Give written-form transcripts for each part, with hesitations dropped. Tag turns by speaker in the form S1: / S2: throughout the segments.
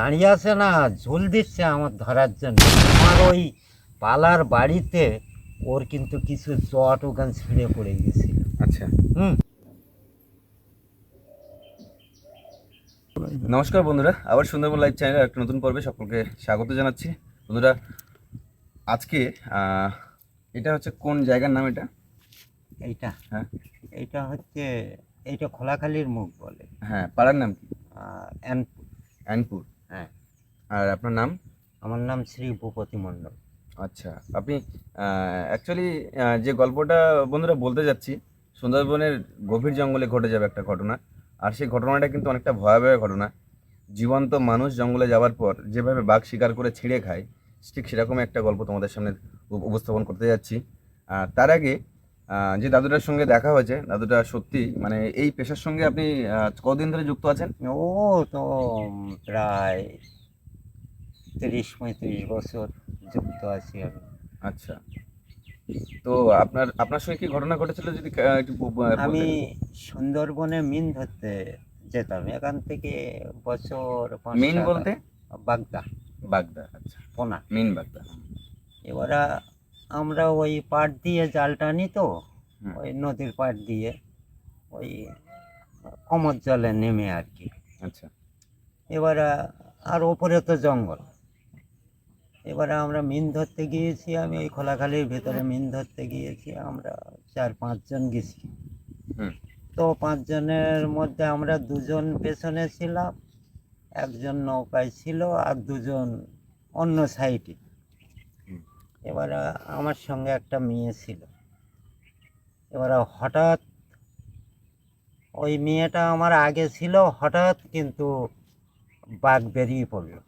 S1: দাঁড়িয়ে আছে না, ঝোল দিচ্ছে আমার ধরার জন্য। আমার ওই পালার বাড়িতে ওর কিন্তু কিছু জট ওখান ছিঁড়ে পড়ে গেছিল।
S2: আচ্ছা,
S1: হুম।
S2: নমস্কার বন্ধুরা, আবার সুন্দরবন লাইভ চ্যানেলের একটা নতুন পর্বে সকলকে স্বাগত জানাচ্ছি। বন্ধুরা, আজকে এটা হচ্ছে কোন জায়গার নাম এটা?
S1: এইটা
S2: হ্যাঁ
S1: এইটা হচ্ছে, এইটা খোলাখালির মুখ বলে।
S2: হ্যাঁ, পাড়ার নাম কি?
S1: এনপুর।
S2: আইনপুর।
S1: হ্যাঁ,
S2: আর আপনার নাম?
S1: আমার নাম শ্রী ভূপতি মণ্ডল।
S2: আচ্ছা, আপনি অ্যাকচুয়ালি যে গল্পটা বন্ধুরা বলতে যাচ্ছি, সুন্দরবনের গভীর জঙ্গলে ঘটে যাবে একটা ঘটনা। আর সেই ঘটনাটা কিন্তু অনেকটা ভয়াবহ ঘটনা। জীবন্ত মানুষ জঙ্গলে যাওয়ার পর যেভাবে বাঘ শিকার করে ছিঁড়ে খায়, ঠিক সেরকম একটা গল্প তোমাদের সামনে উপস্থাপন করতে যাচ্ছি। তার আগে যে দাদুটার সঙ্গে দেখা হয়েছে, দাদুটা সত্যি মানে এই পেশার সঙ্গে আপনি কতদিন ধরে যুক্ত আছেন?
S1: ও তো প্রায় 30-35 বছর যুক্ত আছি আমি।
S2: আচ্ছা, তো আপনার আপনার সঙ্গে কি ঘটনা ঘটেছিল যদি একটু
S1: আমি
S2: বলতেন।
S1: সুন্দরবনে মিন ধরতে যেতাম এখান থেকে বছর
S2: মেন
S1: 5-7
S2: বলতে?
S1: বাগদা,
S2: বাগদা, আচ্ছা।
S1: পোনা।
S2: মেন বাগদা।
S1: এবারে আমরা ওই পাড় দিয়ে জাল টানি তো,
S2: হুম।
S1: ওই নদীর পাড় দিয়ে, ওই কমর জলে নেমে আর কি।
S2: আচ্ছা।
S1: এবারে আর ওপরে তো জঙ্গল। এবারে আমরা মিন ধরতে গিয়েছি, আমি ওই খোলাখালির ভেতরে মিন ধরতে গিয়েছি, আমরা 4-5 জন গেছি।
S2: হুম।
S1: তো 5 জনের মধ্যে আমরা 2 জন পেছনে ছিলাম, একজন নৌকায় ছিল আর 2 জন অন্য সাইডে।
S2: হুম।
S1: এবারে আমার সঙ্গে একটা মেয়ে ছিল। এবারে হঠাৎ ওই মেয়েটা আমার আগে ছিল, হঠাৎ কিন্তু বাঘ বেরিয়ে পড়লো।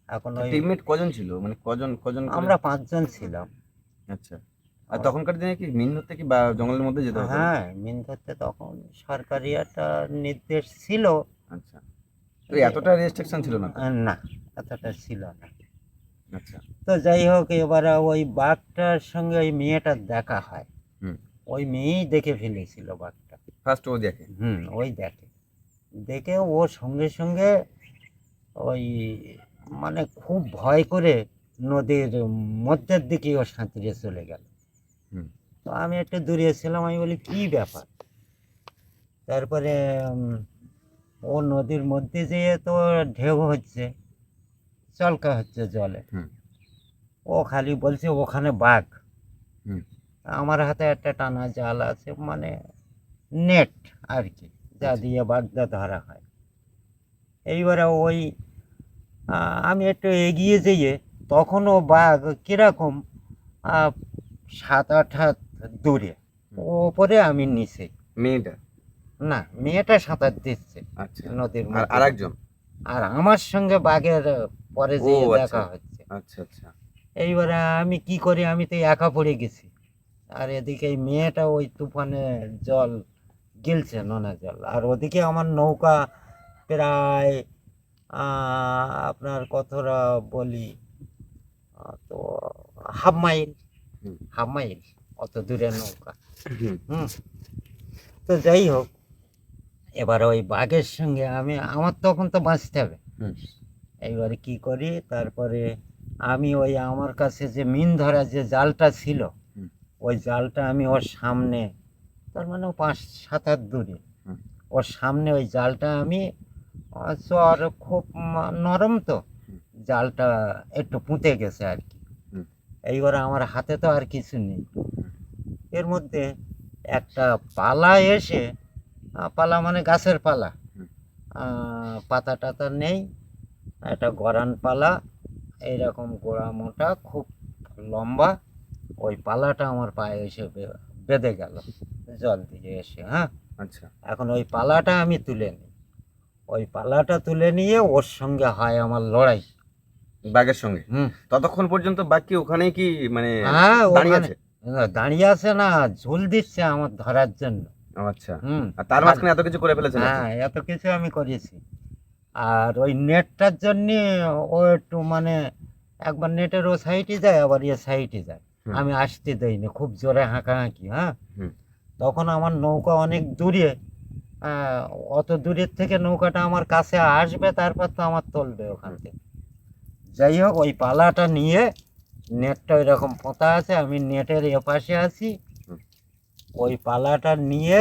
S1: এখন ওই
S2: টিমমেট কজন ছিল, মানে কজন কজন করে?
S1: আমরা 5 জন ছিলাম।
S2: আচ্ছা। আর তখনকার দিনে কি মিন ধরতে কি বা জঙ্গলের মধ্যে যেতে হতো?
S1: হ্যাঁ, মিন ধরতে তখন সরকারি একটা নির্দেশ ছিল
S2: আচ্ছা, তো
S1: যে
S2: এতটা রেস্ট্রিকশন ছিল না তো?
S1: না, এতটা ছিল না।
S2: আচ্ছা।
S1: তো যাই হোক, এবারে ওই বাঘটার সঙ্গে ওই মেয়েটার দেখা হয়।
S2: হুম।
S1: ওই মেয়েই দেখে ফেলেছিল বাঘটা।
S2: ফার্স্ট ও দেখে?
S1: ওই দেখে, দেখে ও সঙ্গে সঙ্গে ওই মানে খুব ভয় করে নদীর মধ্যের দিকে ও সাঁতরে চলে গেল।
S2: হুম।
S1: তো আমি একটু দূরে ছিলাম, আমি বলি কী ব্যাপার। তারপরে ও নদীর মধ্যে যেয়ে তো ঢেউ হচ্ছে, চলকা হচ্ছে জলে।
S2: হুম।
S1: ও খালি বলছে ওখানে বাঘ।
S2: হুম।
S1: আমার হাতে একটা টানা জাল আছে, মানে নেট আর কি, যা
S2: আচ্ছা।
S1: দিয়ে বাগদা ধরা হয়। এইবারে ওই আমি একটু এগিয়ে যেয়ে, তখনও বাঘ কীরকম 7-8 হাত দূরে,
S2: হুম।
S1: ওপরে আমি নিচে।
S2: মেয়েটা?
S1: না, মেয়েটা সাঁতার দিচ্ছে
S2: আচ্ছা।
S1: নদীর
S2: আর
S1: মধ্যে,
S2: আরেকজন?
S1: আর আমার সঙ্গে বাঘের পরে
S2: ও
S1: যেয়ে
S2: আচ্ছা।
S1: দেখা হচ্ছে।
S2: আচ্ছা আচ্ছা।
S1: এইবারে আমি কি করি, আমি তো একা পড়ে গেছি। আর এদিকে এই মেয়েটা ওই তুফানে জল গিলছে, নোনা জল। আর ওদিকে আমার নৌকা প্রায় আপনার কতটা বলি, তো হাফ মাইল,
S2: হুম।
S1: হাফ মাইল অত দূরে নৌকা।
S2: হুম।
S1: হুম। তো যাই হোক, এবার ওই বাঘের সঙ্গে আমার তখন তো বাঁচতে হবে।
S2: হুম।
S1: এইবারে কি করি, তারপরে আমি ওই আমার কাছে যে মিন ধরা যে জালটা ছিল,
S2: হুম।
S1: ওই জালটা আমি ওর সামনে, তার মানে 5-7 হাত দূরে,
S2: হুম।
S1: ওর সামনে ওই জালটা আমি চর খুব নরম তো,
S2: হুম।
S1: জালটা একটু পুঁতে গেছে আর কি।
S2: হুম।
S1: এইবারে আমার হাতে তো আর কিছু নেই।
S2: হুম।
S1: এর মধ্যে একটা পালা এসে, পালা মানে গাছের পালা,
S2: হুম।
S1: পাতা টাতা নেই, একটা গরান পালা, এইরকম গোড়া মোটা, খুব লম্বা। ওই পালাটা আমার পায়ে এসে বেঁধে গেল জল দিয়ে এসে। হ্যাঁ,
S2: আচ্ছা।
S1: এখন ওই পালাটা আমি তুলে নিই, ওই পালাটা তুলে নিয়ে ওর সঙ্গে হয় আমার লড়াই।
S2: বাঘের সঙ্গে?
S1: হুম।
S2: ততক্ষণ পর্যন্ত বাঘ কি ওখানেই কি মানে
S1: হ্যাঁ,
S2: দাঁড়িয়ে
S1: ওখানে
S2: আছে?
S1: দাঁড়িয়ে আছে না, ঝুল দিচ্ছে আমার ধরার জন্য।
S2: ও আচ্ছা।
S1: হুম।
S2: আর তার
S1: আর
S2: মাঝখানে এত কিছু করে ফেলেছেন আপনি?
S1: হ্যাঁ, এত কিছু আমি করেছি। আর ওই নেটটার জন্যে ও একটু মানে একবার নেটের ও সাইডে যায়, আবার এ সাইডে যায়।
S2: হুম।
S1: আমি আসতে দেইনি, খুব জোরে হাঁকাহাঁকি। হ্যাঁ,
S2: হুম।
S1: তখন আমার নৌকা অনেক দূরে, অত দূরের থেকে নৌকাটা আমার কাছে আসবে, তারপর তো আমার তুলবে ওখান থেকে। যাই হোক ওই পালাটা নিয়ে, নেটটা ওইরকম পোঁতা আছে, আমি নেটের এপাশে আছি,
S2: হুম।
S1: ওই পালাটা নিয়ে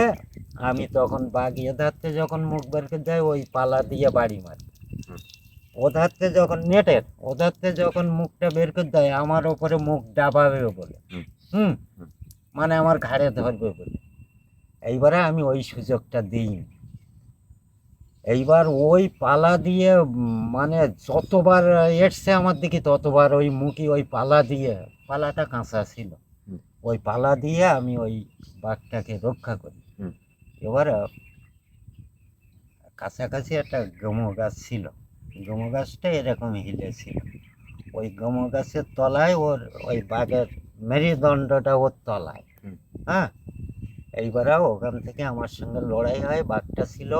S1: আমি তখন বাঘ এ ধারতে যখন মুখ বের করে দেয় ওই পালা দিয়ে বাড়ি মারি।
S2: হুম।
S1: ও ধারতে যখন নেটের ও ধারতে যখন মুখটা বের করে দেয় আমার ওপরে মুখ ডাবাবে বলে,
S2: হুম।
S1: হুম,
S2: হুম।
S1: মানে আমার ঘাড়ে ধরবে বলে। এইবারে আমি ওই সুযোগটা দিইনি। এইবার ওই পালা দিয়ে মানে যতবার এসছে আমার দিকে ততবার ওই মুখি ওই পালা দিয়ে, পালাটা কাঁচা ছিল,
S2: হুম।
S1: ওই পালা দিয়ে আমি ওই বাঘটাকে রক্ষা করি।
S2: হুম।
S1: এবার কাছাকাছি একটা গমো গাছ ছিল, গমো গাছটা এরকম হিলেছিল, ওই গমো গাছের তলায় ওর ওই বাঘের মেরুদণ্ডটা ওর তলায়।
S2: হুম।
S1: হ্যাঁ, এইবারে ওখান থেকে আমার সঙ্গে লড়াই হয়। বাঘটা ছিল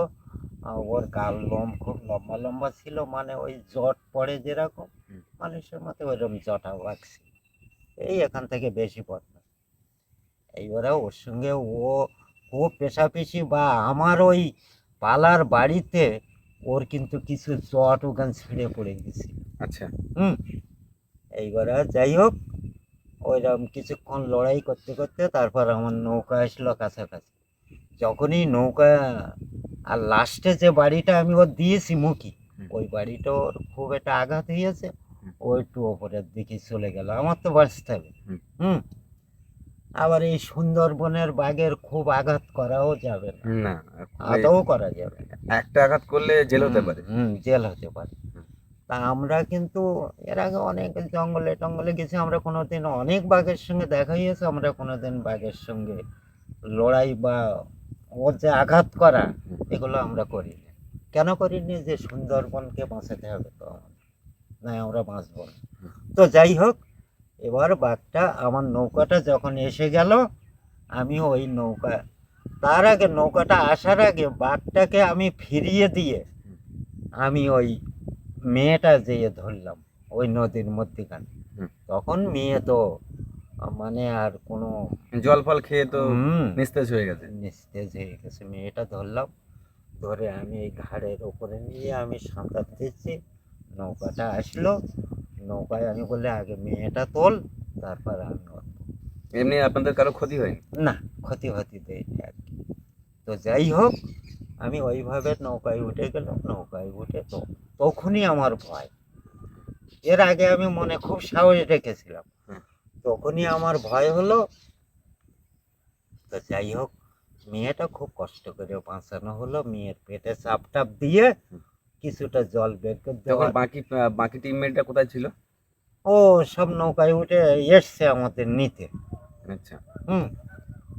S1: ওর গাল লোম খুব লম্বা লম্বা ছিল, মানে ওই জট পড়ে যেরকম
S2: হুম।
S1: মানুষের মতো ওইরকম জটা বাঘ ছিল, এই এখান থেকে বেশি পথ না। এইবারে ওর সঙ্গে ও পেশাপেশি বা আমার ওই পালার বাড়িতে ওর কিন্তু কিছু জট ওখান ছিঁড়ে পড়ে গেছিল।
S2: আচ্ছা।
S1: হুম, এইবারে যাই হোক ওইরকম কিছুক্ষণ লড়াই করতে করতে তারপর আমার নৌকা আসলো কাছাকাছি। যখনই নৌকা আর লাস্টে যে বাড়িটা আমি ওর দিয়েছি মুখি,
S2: হুম।
S1: ওই বাড়িটা ওর খুব একটা আঘাত হয়েছে,
S2: হুম।
S1: ও একটু ওপরের দিকে চলে গেল, আমার তো বাঁচতে হবে।
S2: হুম।
S1: হুম, আবার এই সুন্দরবনের বাঘের খুব আঘাত করাও যাবে না,
S2: না,
S1: আদৌ করা যাবে না।
S2: একটা আঘাত করলে জেল হতে পারে।
S1: জেল হতে পারে।
S2: হুম।
S1: তা আমরা কিন্তু এর আগে অনেক জঙ্গলে টঙ্গলে গেছি, আমরা কোনোদিন অনেক বাঘের সঙ্গে দেখা হয়েছে, আমরা কোনোদিন বাঘের সঙ্গে লড়াই বা ওর যে আঘাত করা এগুলো আমরা করিনি। কেন করিনি? যে সুন্দরবনকে বাঁচাতে হবে তো আমাদের, নাই আমরা বাঁচব না। তো যাই হোক, এবার বাঘটা আমার নৌকাটা যখন এসে গেল, আমি ওই নৌকা, তার আগে নৌকাটা আসার আগে বাঘটাকে আমি ফিরিয়ে দিয়ে আমি ওই মেয়েটা যেয়ে ধরলাম ওই নদীর মধ্যিখানে।
S2: হুম।
S1: তখন মেয়ে তো মানে আর কোনো
S2: জল ফল খেয়ে তো
S1: হুম,
S2: নিস্তেজ হয়ে গেছে।
S1: নিস্তেজ হয়ে গেছে। মেয়েটা ধরলাম, ধরে আমি এই ঘাড়ের ওপরে নিয়ে আমি সাঁতার দিচ্ছি, নৌকাটা আসলো, নৌকায় আমি বললে আগে মেয়েটা তোল, তারপর আমি ওর।
S2: এমনি আপনাদের কারো ক্ষতি হয়নি?
S1: না, ক্ষতি ক্ষতি দেয়নি আর কি। তো যাই হোক, আমি ওইভাবে নৌকায় উঠে গেলাম, নৌকায় উঠে তো তখনই আমার ভয়, এর আগে আমি মনে খুব সাহস রেখেছিলাম,
S2: হুম।
S1: তখনই আমার ভয় হলো। তো যাই হোক, মেয়েটা খুব কষ্ট করে বাঁচানো হলো, মেয়ের পেটে চাপ টাপ দিয়ে কিছুটা জল বের করে
S2: তখন
S1: দেওয়া।
S2: বাকি টিমমেটরা কোথায় ছিল?
S1: ও সব নৌকায় উঠে এসছে আমাদের নিতে।
S2: আচ্ছা।
S1: হুম,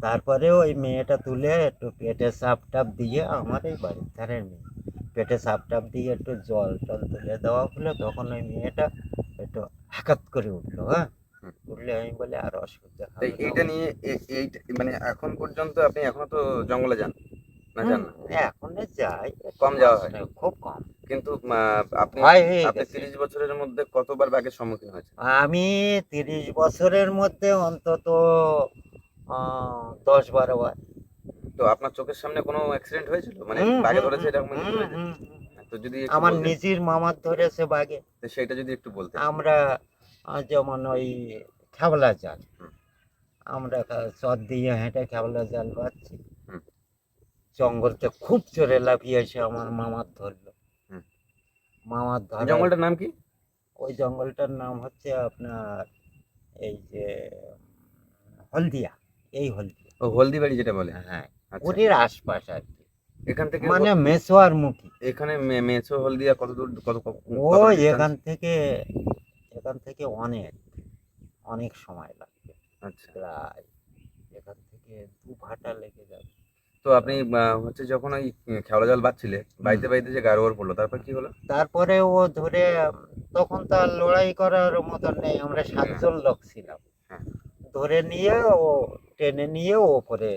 S1: তারপরে ওই মেয়েটা তুলে একটু পেটে চাপ টাপ দিয়ে, আমার এই বাড়ির ধারের মেয়ে, পেটে চাপ টাপ দিয়ে একটু জল টল তুলে দেওয়া হলো, তখন ওই মেয়েটা একটু হাকাত করে উঠলো। হ্যাঁ,
S2: হুম।
S1: উঠলে আমি বলি আর অসুবিধা
S2: তাই
S1: হবে না।
S2: এইটা নিয়ে মানে এখন পর্যন্ত আপনি এখনো তো জঙ্গলে যান না? যান না?
S1: এখন যাই,
S2: কম যাওয়া হয়।
S1: খুব কম।
S2: কিন্তু আপনি
S1: ভয় হয়ে
S2: আপনি
S1: গেছে।
S2: 30 বছরের মধ্যে কতবার বাঘের সম্মুখীন হয়েছেন?
S1: আমি 30 বছরের মধ্যে অন্তত 10-12 বার।
S2: তো আপনার চোখের সামনে কোনো অ্যাক্সিডেন্ট হয়েছিল? মানে
S1: হুম,
S2: বাঘে
S1: হুম,
S2: ধরেছে
S1: হুম,
S2: এরকম কিছু
S1: হুম,
S2: হয়েছে?
S1: হুম, হুম।
S2: তো যদি একটু
S1: আমার
S2: বলতেন,
S1: নিজের মামার ধরেছে বাঘে।
S2: তো সেইটা যদি একটু বলতেন।
S1: আমরা যেমন ওই খেবলা জাল,
S2: হুম।
S1: আমরা চর দিয়ে হেঁটে খেবলা জাল পাচ্ছি,
S2: হুম।
S1: জঙ্গলতে খুব জোরে লাফিয়ে এসে আমার মামার ধরলো।
S2: হুম।
S1: মামার ধরার
S2: জঙ্গলটার নাম কি?
S1: ওই জঙ্গলটার নাম হচ্ছে আপনার এই যে হলদিয়া, এই হলদিয়া।
S2: ও হলদিবাড়ি যেটা বলে।
S1: হ্যাঁ,
S2: আচ্ছা।
S1: ওটির আশপাশ আর কি,
S2: এখান থেকে
S1: মানে মেছোয়ার মুখী।
S2: এখানে মেছো হলদিয়া কত দূর,
S1: ও
S2: কত ডিস্টেন্স?
S1: এখান থেকে অনেক অনেক সময় লাগবে,
S2: আচ্ছা।
S1: প্রায় এখান থেকে 2 ভাটা লেগে যাবে।
S2: তো আপনি হচ্ছে যখন ওই খেওড়া জাল বাচ্ছিলে, বাইতে বাইতে যে গাড়োয়ার পড়লো, তারপর কি হলো?
S1: তারপরে ও ধরে, তখন তো আর লড়াই করার মতন নেই, আমরা
S2: না।
S1: 7 জন লোক ছিলাম,
S2: হ্যাঁ।
S1: ধরে নিয়ে ও টেনে নিয়ে ওপরে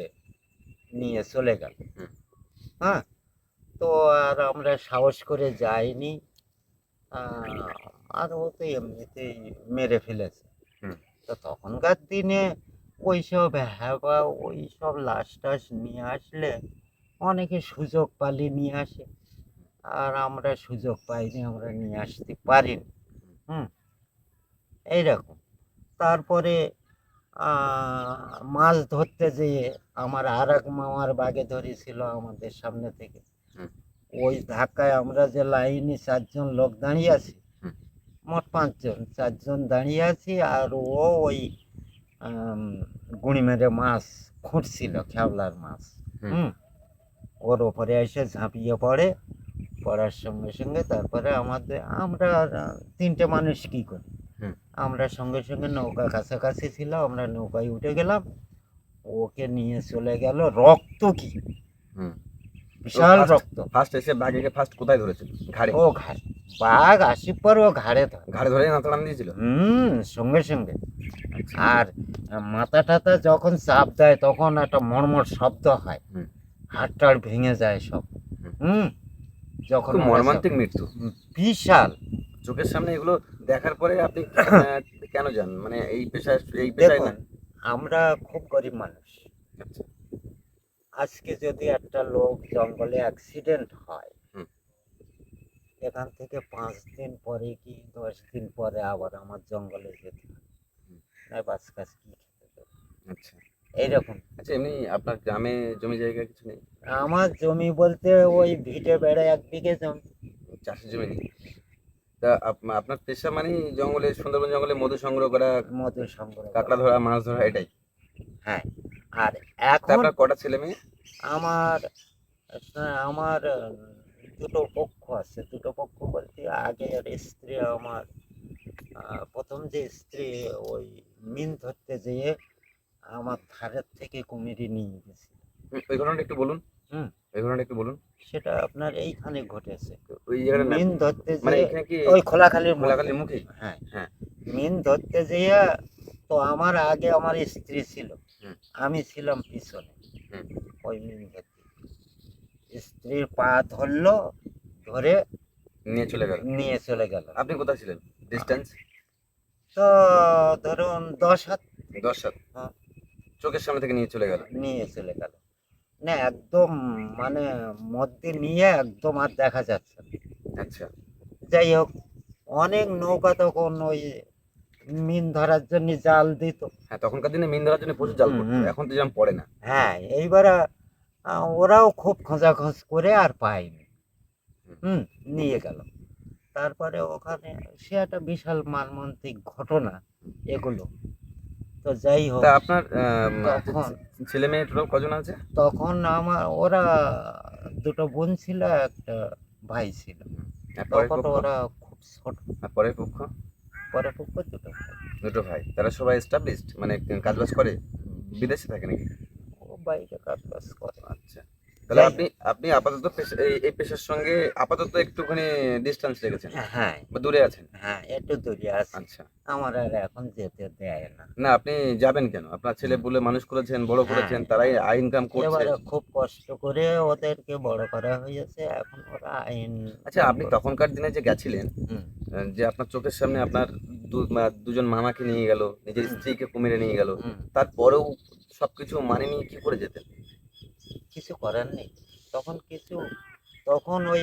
S1: নিয়ে চলে গেল।
S2: হুম।
S1: হ্যাঁ, তো আর আমরা সাহস করে যাইনি। আর ও তো এমনিতেই মেরে ফেলেছে।
S2: হুম।
S1: তো তখনকার দিনে ওইসব হ্যাবা ওইসব লাশ টাশ নিয়ে আসলে অনেকে সুযোগ পালিয়ে নিয়ে আসে, আর আমরা সুযোগ পাইনি, আমরা নিয়ে আসতে পারিনি। হুম, এইরকম। তারপরে মাছ ধরতে যেয়ে আমার আর এক মামার বাগে ধরেছিল আমাদের সামনে থেকে।
S2: হুম।
S1: ওই ধাক্কায় আমরা যে লাইনে 4 জন লোক দাঁড়িয়ে আছি,
S2: হুম।
S1: মোট 5 জন, 4 জন দাঁড়িয়ে আছি, আর ও ওই গুঁড়ি মেরে মাছ খুঁটছিল, খেওলার মাছ।
S2: হুম।
S1: হুম। ওর ওপরে এসে ঝাঁপিয়ে পড়ে, পড়ার সঙ্গে সঙ্গে তারপরে আমরা 3টে মানুষ কি করি,
S2: হুম।
S1: আমরা সঙ্গে সঙ্গে নৌকা কাছাকাছি ছিল, আমরা নৌকায় উঠে গেলাম, ওকে নিয়ে চলে গেল। রক্ত কি,
S2: হুম।
S1: বিশাল রক্ত।
S2: ফার্স্ট এসে বাঘেকে ফার্স্ট কোথায় ধরেছিল? ঘাড়ে?
S1: ও ঘাড়ে, বাঘ আসি পর ও ঘাড়ে ধরে।
S2: ঘাড়ে ধরে নাতাড়ান দিয়েছিল?
S1: সঙ্গে সঙ্গে।
S2: আচ্ছা।
S1: আর মাথা টাথা যখন চাপ দেয় তখন একটা মড়মড় শব্দ হয়,
S2: হুম।
S1: হাড়টাড় ভেঙে যায় সব।
S2: হুম।
S1: যখন
S2: খুব
S1: ওরা
S2: মর্মান্তিক মৃত্যু।
S1: বিশাল।
S2: চোখের সামনে এগুলো দেখার পরে আপনি কেন যান, মানে এই পেশায়
S1: দেখুন,
S2: না?
S1: আমরা খুব গরিব মানুষ।
S2: আচ্ছা।
S1: আজকে যদি একটা লোক জঙ্গলে অ্যাক্সিডেন্ট হয়,
S2: হুম।
S1: এখান থেকে 5 দিন পরে কি 10 দিন পরে আবার আমার জঙ্গলে যেতে হয়,
S2: হুম।
S1: না বাস কাজ কি খেতে দেবে,
S2: আচ্ছা।
S1: এইরকম।
S2: আচ্ছা, এমনি আপনার গ্রামে জমি জায়গা কিছু নেই?
S1: আমার জমি বলতে ওই ভিটে বেড়ে 1 বিঘে জমি।
S2: চাষের জমি নেই? তা আপনার পেশা মানে জঙ্গলে, সুন্দরবন জঙ্গলে মধু সংগ্রহ করা,
S1: মধু সংগ্রহ করা।
S2: কাঁকড়া ধরা, মাছ ধরা, এটাই?
S1: হ্যাঁ। আর
S2: তা
S1: এখন
S2: আপনার কটা ছেলে মেয়ে?
S1: আমার আমার 2টো পক্ষ আছে। 2টো পক্ষ বলতে আগের স্ত্রী আমার, প্রথম যে স্ত্রী ওই মিন ধরতে যেয়ে আমার ধারের থেকে কুমিরে নিয়ে গেছে।
S2: ওই ঘটনাটা একটু বলুন।
S1: হুম।
S2: ওই ঘটনাটা একটু বলুন।
S1: সেটা আপনার এইখানে ঘটেছে।
S2: ওই জায়গাটার নাম
S1: মিন
S2: কি?
S1: ধরতে
S2: মানে
S1: যেয়ে
S2: এখানে কি
S1: ওই খোলাখালির
S2: খোলাখালির মুখে?
S1: হ্যাঁ,
S2: হ্যাঁ।
S1: মিন ধরতে যেয়ে তো আমার আগে আমার স্ত্রী ছিল,
S2: হুম।
S1: আমি ছিলাম পিছনে।
S2: হুম।
S1: ওই মিন ধরতে স্ত্রীর পা ধরলো, ধরে
S2: নিয়ে চলে গেল।
S1: নিয়ে চলে গেল।
S2: আপনি কোথায় ছিলেন? ডিস্টেন্স?
S1: তো ধরুন 10 হাত।
S2: 10 হাত?
S1: হ্যাঁ,
S2: চোখের সামনে থেকে নিয়ে চলে গেল।
S1: নিয়ে চলে গেল। না একদম, মানে মধ্যে নিয়ে একদম আর দেখা যাচ্ছে না।
S2: আচ্ছা।
S1: যাই হোক, অনেক নৌকা তখন ওই মিন ধরার জন্য জাল দিত।
S2: হ্যাঁ, তখনকার দিনে মিন ধরার জন্য প্রচুর জাল পড়তো, এখন তো জাল পড়ে না।
S1: হ্যাঁ, এইবার ওরাও খুব খোঁজাখোঁজ করে আর পায়নি।
S2: হুম।
S1: নিয়ে গেল। তারপরে ওখানে সে একটা বিশাল মর্মান্তিক ঘটনা এগুলো। তো যাই হোক,
S2: তা আপনার
S1: তখন
S2: ছেলে মেয়ে টোটাল কজন আছে?
S1: তখন ওরা 2টো বোন ছিল, একটা ভাই ছিল।
S2: আর পরের
S1: তখন
S2: পক্ষ?
S1: ওরা খুব ছোট।
S2: আর পরের পক্ষ?
S1: পরের পক্ষ 2টো ভাই।
S2: দুটো ভাই, তারা সবাই এস্টাবলিশড, মানে কাজবাজ করে, বিদেশে থাকে নাকি?
S1: ও বাইরে কাজ বাজ করে।
S2: আচ্ছা। তাহলে
S1: যাই
S2: আপনি আপনি আপাতত এই পেশার সঙ্গে আপাতত একটুখানি ডিস্টেন্স রেখেছেন
S1: হ্যাঁ,
S2: বা দূরে আছেন?
S1: হ্যাঁ, একটু দূরে আছি।
S2: আচ্ছা।
S1: আমার আর এখন যেতে দেয় না।
S2: না, আপনি যাবেন কেন? আপনার ছেলে পুলে মানুষ করেছেন, বড়
S1: হ্যাঁ,
S2: করেছেন, তারাই আয় ইনকাম করছে।
S1: এবারে খুব কষ্ট করে ওদেরকে বড় করা হয়েছে, এখন ওরা আইন
S2: আচ্ছা, আপনি তখনকার দিনে যে গেছিলেন,
S1: হুম,
S2: যে আপনার চোখের সামনে আপনার দুজন মামাকে নিয়ে গেল, নিজের
S1: হুম,
S2: স্ত্রীকে কুমিরে নিয়ে গেল,
S1: হুম,
S2: তারপরেও সবকিছু মানে নিয়ে কি করে যেতেন?
S1: কিছু করার নেই। তখন ওই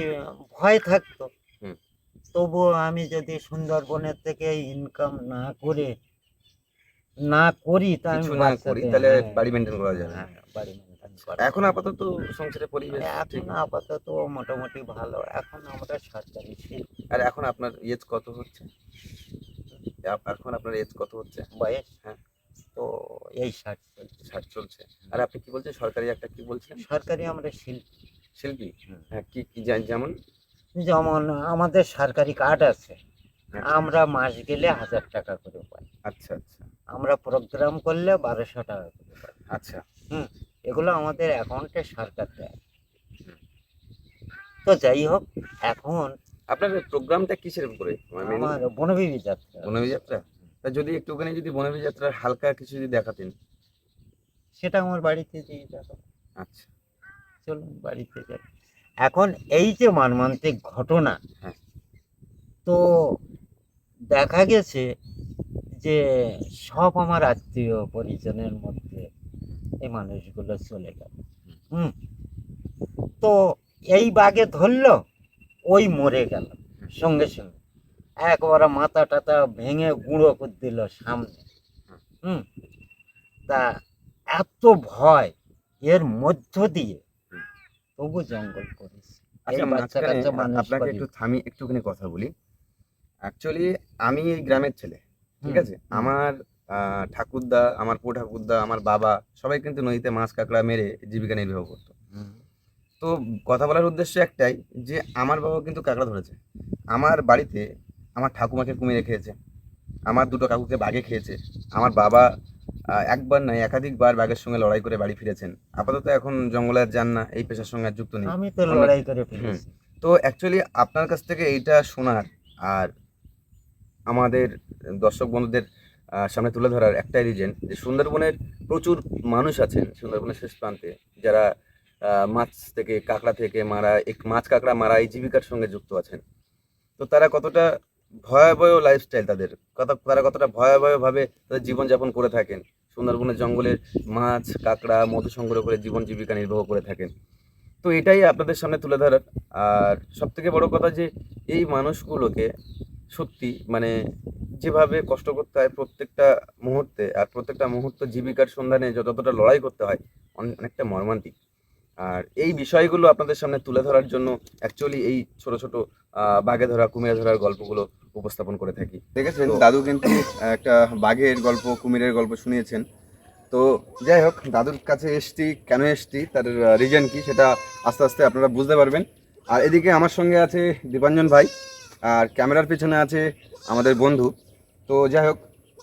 S1: ভয় থাকতো।
S2: হুম।
S1: তবুও আমি যদি সুন্দরবনের থেকে ইনকাম না করি তা আমি
S2: কিছু না করি তাহলে বাড়ি মেনটেন করা যাবে না।
S1: হ্যাঁ, বাড়ি মেনটেন করা
S2: এখন
S1: যাবে।
S2: আপাতত সংসারের পরিবেশ ঠিক।
S1: এখন আপাতত মোটামুটি ভালো। এখন আমরা সরকারি শিল্পী।
S2: আর এখন আপনার এজ কত হচ্ছে? এখন আপনার এজ কত হচ্ছে?
S1: বয়স
S2: হ্যাঁ।
S1: তো এই 60 চলছে।
S2: 60 চলছে। আর আপনি কি বলছেন, সরকারি একটা কি বলছিলেন?
S1: সরকারি আমরা শিল্পী।
S2: শিল্পী?
S1: হুম।
S2: হ্যাঁ, কি কি যেমন?
S1: যেমন আমাদের সরকারি কার্ড আছে।
S2: আচ্ছা।
S1: আমরা মাস গেলে 1000 টাকা করে পাই।
S2: আচ্ছা, আচ্ছা,
S1: আমরা প্রোগ্রাম করলে 1200 টাকা করে পাই।
S2: আচ্ছা।
S1: এগুলো আমাদের অ্যাকাউন্টে সরকার দেয়।
S2: হুম।
S1: তো যাই হোক, এখন
S2: আপনার প্রোগ্রামটা কিসের উপরে? মানে
S1: আমার বনবিবি যাত্রা।
S2: বনভোজ যাত্রা? তা যদি একটুখানি যদি বনভোজ যাত্রার হালকা কিছু যদি দেখাতেন।
S1: সেটা আমার বাড়িতে দিয়ে যাবো।
S2: আচ্ছা।
S1: চলুন বাড়িতে যাই। এখন এই যে মর্মান্তিক ঘটনা,
S2: হ্যাঁ।
S1: তো দেখা গেছে যে সব আমার আত্মীয় পরিজনের মধ্যে এই মানুষগুলো চলে গেল। হুম। তো এই বাঘে ধরলো, ওই মরে গেল সঙ্গে সঙ্গে। একবারে মাথা টাথা ভেঙে গুঁড়ো করে দিল সামনে। হুম। তা এত ভয় এর মধ্য দিয়ে তবু জঙ্গল করিস। এই
S2: আচ্ছা,
S1: বাচ্চা
S2: মাঝখানে
S1: কাচ্চা মানুষ
S2: আপনাকে
S1: করি।
S2: একটু থামি, একটুখানি কথা বলি। অ্যাকচুয়ালি আমি এই গ্রামের ছেলে, ঠিক
S1: হুম,
S2: আছে?
S1: হুম।
S2: আমার ঠাকুরদা, আমার ঠাকুরদা, আমার বাবা সবাই কিন্তু নদীতে মাছ কাঁকড়া মেরে জীবিকা নির্বাহ করতো।
S1: হুম।
S2: তো কথা বলার উদ্দেশ্য একটাই, যে আমার বাবা কিন্তু কাঁকড়া ধরেছে। আমার বাড়িতে আমার ঠাকুমাকে কুমিরে খেয়েছে, আমার দুটো কাকুকে বাঘে খেয়েছে। আমার বাবা একবার নয় একাধিকবার বাঘের সঙ্গে লড়াই করে বাড়ি ফিরেছেন। আপাতত এখন জঙ্গলে আর যান না, এই পেশার সঙ্গে আর যুক্ত নেই।
S1: আমি তো
S2: অন্য
S1: লড়াই করে
S2: হুম।
S1: ফেলেছি।
S2: তো অ্যাকচুয়ালি আপনার কাছ থেকে এইটা শোনার আর আমাদের দর্শক বন্ধুদের সামনে তুলে ধরার একটাই রিজন, যে সুন্দরবনের প্রচুর মানুষ আছেন সুন্দরবনের শেষ প্রান্তে, যারা মাছ থেকে কাঁকড়া থেকে মারা মাছ কাঁকড়া মারা এই জীবিকার সঙ্গে যুক্ত আছেন। তো তারা কতটা ভয়াবহ লাইফস্টাইল তাদের, তারা কতটা ভয়াবহভাবে তাদের জীবনযাপন করে থাকেন, সুন্দরবনের জঙ্গলের মাছ কাঁকড়া মধু সংগ্রহ করে জীবন জীবিকা নির্বাহ করে থাকেন। তো এটাই আপনাদের সামনে তুলে ধরার। আর সব থেকে বড় কথা, যে এই মানুষগুলোকে সত্যি মানে যেভাবে কষ্ট করতে হয় প্রত্যেকটা মুহূর্তে, আর প্রত্যেকটা মুহূর্ত জীবিকার সন্ধানে যতটা লড়াই করতে হয়, অনেকটা মর্মান্তিক। আর এই বিষয়গুলো আপনাদের সামনে তুলে ধরার জন্য অ্যাকচুয়ালি এই ছোট ছোট বাঘে ধরা কুমিরে ধরার গল্পগুলো উপস্থাপন করে থাকি। দেখেছেন দাদু কিন্তু একটা বাঘের গল্প কুমিরের গল্প শুনিয়েছেন। তো যাই হোক, দাদুর কাছে এসছি কেন এসছি, তার রিজন কি সেটা আস্তে আস্তে আপনারা বুঝতে পারবেন। আর এদিকে আমার সঙ্গে আছে দীপাঞ্জন ভাই, আর ক্যামেরার পিছনে আছে আমাদের বন্ধু। তো যাই হোক,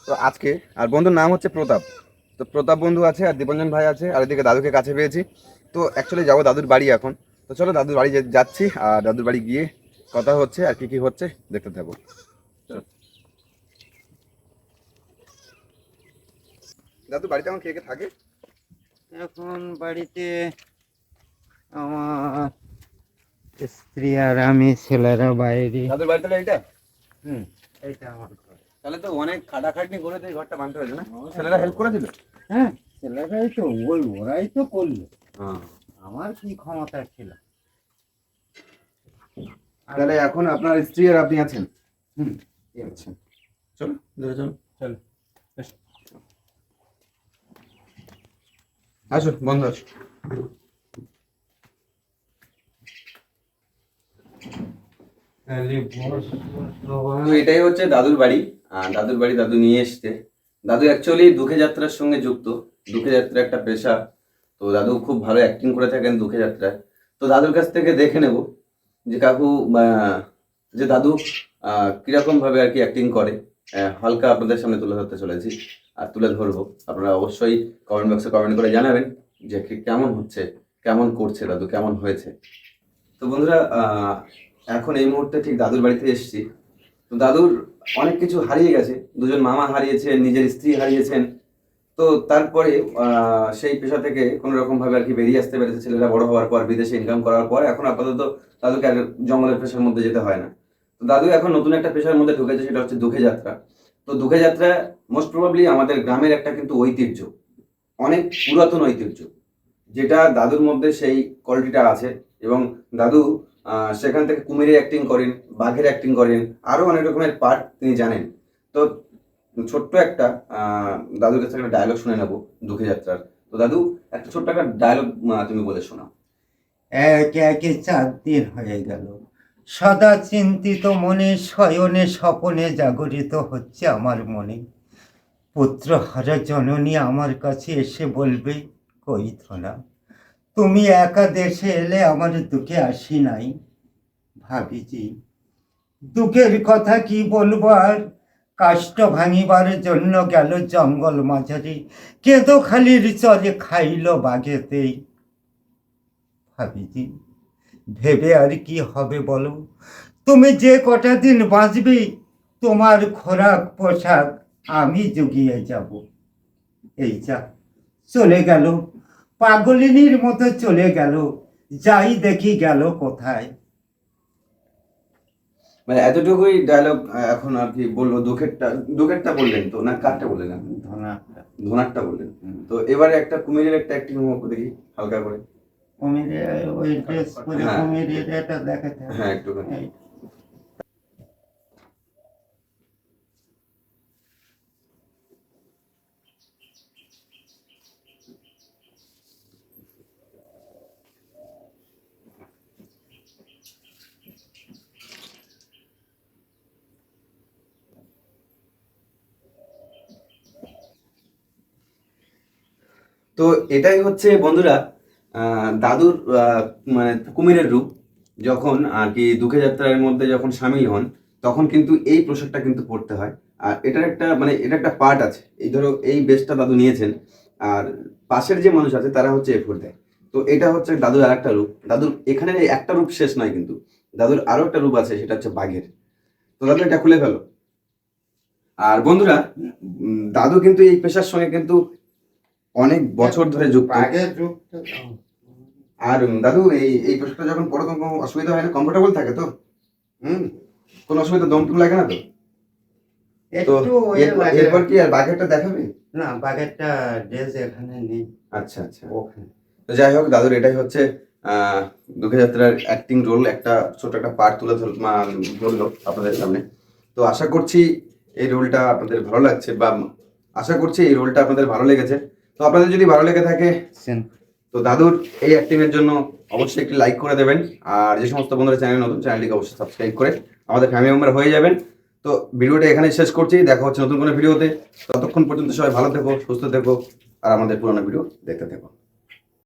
S2: তো আজকে আর বন্ধুর নাম হচ্ছে প্রতাপ। তো প্রতাপ বন্ধু আছে আর দীপাঞ্জন ভাই আছে, আর এদিকে দাদুকে কাছে পেয়েছি। তো অ্যাকচুয়ালি যাবো দাদুর বাড়ি এখন। তো চলো দাদুর বাড়ি যাচ্ছি, আর দাদুর বাড়ি গিয়ে কথা হচ্ছে আর কি কি হচ্ছে দেখতে থাকবো। চলো। দাদু বাড়িতে এখন কে কে থাকে?
S1: এখন বাড়িতে আমার স্ত্রী আর আমি, ছেলেরা বাইরে।
S2: দাদুর বাড়ি তাহলে এইটা?
S1: হুম, এইটা আমার ঘর।
S2: তাহলে তো অনেক খাটাখাটনি করে তো এই ঘরটা বানতে হয়েছে না? ছেলেরা হেল্প করে দিল?
S1: হ্যাঁ, ছেলেরাই তো ওরাই তো করলো।
S2: হ্যাঁ।
S1: আমার কি ক্ষমতা ছিল?
S2: তাহলে এখন আপনার স্ত্রী আর আপনি আছেন?
S1: হুম।
S2: আচ্ছা, চলো ধরে চলো।
S1: চলো।
S2: আসো বন্ধু, আসো। তো এটাই হচ্ছে দাদুর বাড়ি। দাদুর বাড়ি দাদু নিয়ে এসছে। দাদু অ্যাকচুয়ালি দুঃখে যাত্রার সঙ্গে যুক্ত। দুঃখে যাত্রা একটা পেশা। তো দাদু খুব ভালো অ্যাক্টিং করে থাকেন দুঃখে যাত্রায়। তো দাদুর কাছ থেকে দেখে নেব যে কাকু যে দাদু কিরকম ভাবে আর কি অ্যাক্টিং করে। হালকা আপনাদের সামনে তুলে ধরতে চলেছি আর তুলে ধরবো। আপনারা অবশ্যই কমেন্ট বক্সে কমেন্ট করে জানাবেন যে কেমন হচ্ছে, কেমন করছে দাদু, কেমন হয়েছে। তো বন্ধুরা, এখন এই মুহূর্তে ঠিক দাদুর বাড়িতে এসেছি। তো দাদুর অনেক কিছু হারিয়ে গেছে, দুজন মামা হারিয়েছেন, নিজের স্ত্রী হারিয়েছেন। তো তারপরে সেই পেশা থেকে কোনো রকম ভাবে আর কি বেরিয়ে আসতে পেরেছে ছেলেরা বড় হওয়ার পর, বিদেশে ইনকাম করার পর। এখন আপাতত দাদুকে আর জঙ্গলের পেশার মধ্যে যেতে হয় না। তো দাদু এখন নতুন একটা পেশার মধ্যে ঢুকেছে, সেটা হচ্ছে দুঃখে যাত্রা। তো দুঃখে যাত্রা মোস্ট প্রবাবলি আমাদের গ্রামের একটা কিন্তু ঐতিহ্য, অনেক পুরাতন ঐতিহ্য, যেটা দাদুর মধ্যে সেই কোয়ালিটিটা আছে। এবং দাদু সেখান থেকে কুমিরের অ্যাক্টিং করেন, বাঘের অ্যাক্টিং করেন, আরো অনেক রকমের পার্ট তিনি জানেন। তো ছোট্ট একটা দাদুর কাছে একটা ডায়লগ শুনে নেবো দুঃখে যাত্রার। তো দাদু, একটা ছোট্ট একটা ডায়লগ তুমি বলে শোনাও।
S1: একে একে 4 দিন হয়ে গেল, সদা চিন্তিত মনে শয়নে স্বপনে জাগরিত হচ্ছে আমার মনে। পুত্র হারা জননী আমার কাছে এসে বলবে, কই ধনা, তুমি একা দেশে এলে আমার দুঃখে আসি নাই। ভাবিজি, দুঃখের কথা কি বলবো আর, কাষ্ঠ ভাঙিবার জন্য গেল জঙ্গল মাঝারি, কেঁদো খালির চলে খাইল বাঘেতেই। ভাবিজি, ভেবে আর কি হবে বলো, তুমি যে কটা দিন বাঁচবে তোমার খোরাক পোশাক আমি জুগিয়ে যাব। এই যা চলে গেল, পাগলিনীর মতো চলে গেল, যাই দেখি গেল কোথায়।
S2: মানে এতটুকুই ডায়লগ এখন আর কি বললো? দুঃখেরটা, দুঃখেরটা বললেন তো, না কারটা বললেন আপনি?
S1: ধনাটা।
S2: ধনারটা বললেন। তো এবারে একটা কুমিরের একটা অ্যাক্টিং দেখি হালকা করে।
S1: কুমিরের ওই ড্রেস পরে
S2: হ্যাঁ,
S1: কুমিরের এটা দেখাতে হবে।
S2: হ্যাঁ একটুখানি।
S1: এই
S2: তো এটাই হচ্ছে বন্ধুরা দাদুর মানে কুমিরের রূপ। যখন আর কি দুঃখে যাত্রার মধ্যে যখন সামিল হন, তখন কিন্তু এই পোশাকটা কিন্তু পরতে হয়। আর এটার একটা মানে এটা একটা পার্ট আছে, এই ধরো এই বেশটা দাদু নিয়েছেন, আর পাশের যে মানুষ আছে তারা হচ্ছে এফোর্ট দেয়। তো এটা হচ্ছে দাদুর আর একটা রূপ। দাদুর এখানে একটা রূপ শেষ নয়, কিন্তু দাদুর আরো একটা রূপ আছে, সেটা হচ্ছে বাঘের। তো দাদু এটা খুলে ফেলো। আর বন্ধুরা, দাদু কিন্তু এই পেশার সঙ্গে কিন্তু অনেক বছর ধরে যুক্ত।
S1: আগের যুগটা
S2: আর দাদু এই এই পোশাকটা যখন পরো তখন কোনো অসুবিধা হয় না? কমফোর্টেবল থাকে তো? হুম, কোনো অসুবিধা দমটুম লাগে না তো? তো
S1: একটু ইয়ে লাগে।
S2: এরপর কি আর বাঘেরটা দেখাবে?
S1: না, বাগেরটা ড্রেস এখানে নেই,
S2: আচ্ছা আচ্ছা।
S1: ওখানে।
S2: তো যাই হোক, দাদুর এটাই হচ্ছে দুঃখে যাত্রার অ্যাক্টিং রোল, একটা ছোট একটা পার্ট তুলে ধরলো আপনাদের সামনে। তো আশা করছি এই রোলটা আপনাদের ভালো লাগছে, বা আশা করছি এই রোলটা আপনাদের ভালো লেগেছে। তো আপনাদের যদি ভালো লেগে থাকে, তো দাদুর এই অ্যাক্টিং এর জন্য অবশ্যই একটি লাইক করে দেবেন। আর যে সমস্ত বন্ধুরা চ্যানেল নতুন, চ্যানেলটিকে অবশ্যই সাবস্ক্রাইব করে আমাদের ফ্যামিলি মেম্বার হয়ে যাবেন। তো ভিডিওটা এখানে শেষ করছি, দেখা হচ্ছে নতুন কোনো ভিডিওতে। ততক্ষণ পর্যন্ত সবাই ভালো থেকো, সুস্থ থেকো, আর আমাদের পুরোনো ভিডিও দেখতে থেকো।